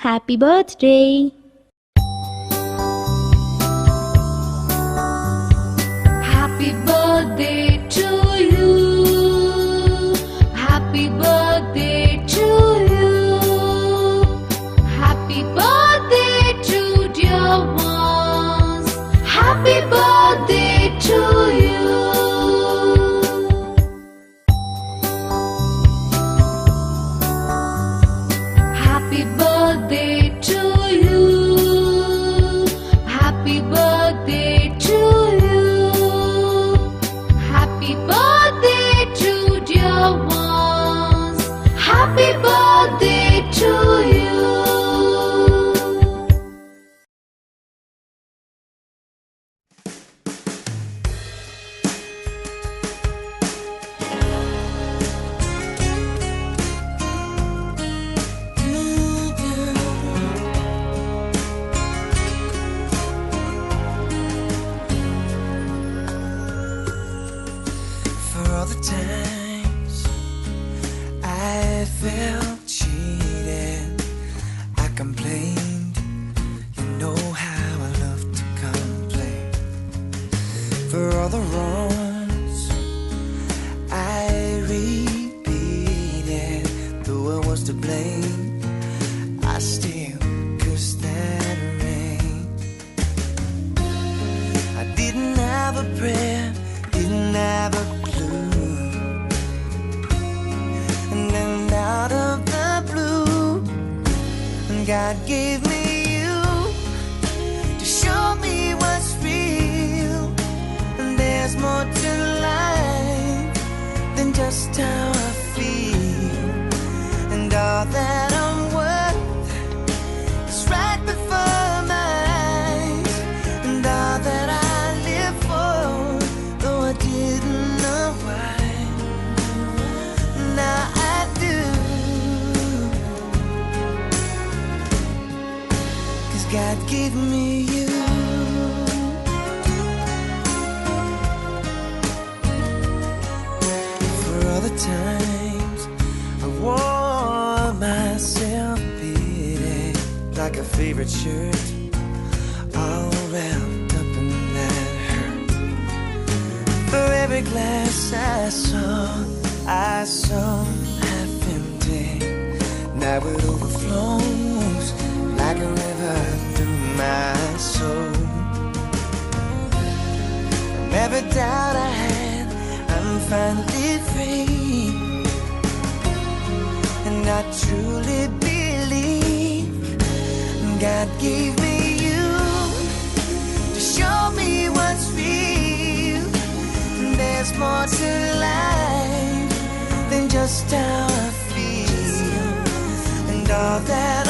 Happy birthday! Happy birthday to you. Happy birthday to you. Happy birthday to dear ones. Happy birthday to you. Happy birthday to you. Happy birthday to you. Happy birthday to dear ones. Happy birthday to you. For all the times I felt cheated, I complained. You know how I love to complain. For all the wrongs I repeated, though I was to blame, I still cursed that rain. I didn't have a prayer, didn't have a clue, and then out of the blue, God gave me you to show me what's real. And there's more to life than just how I feel, and all that I'm worth is right before my eyes, and all that I live for, though I didn't know why, now I do. 'Cause God gave me you. For all the times I wore myself beating like a favorite shirt, all wrapped up in that hurt. For every glass I saw half empty, now it overflows like a river through my soul. From every doubt I had, I'm finally free, and I truly believe God gave me you to show me what's real. And there's more to life than just how I feel, and all that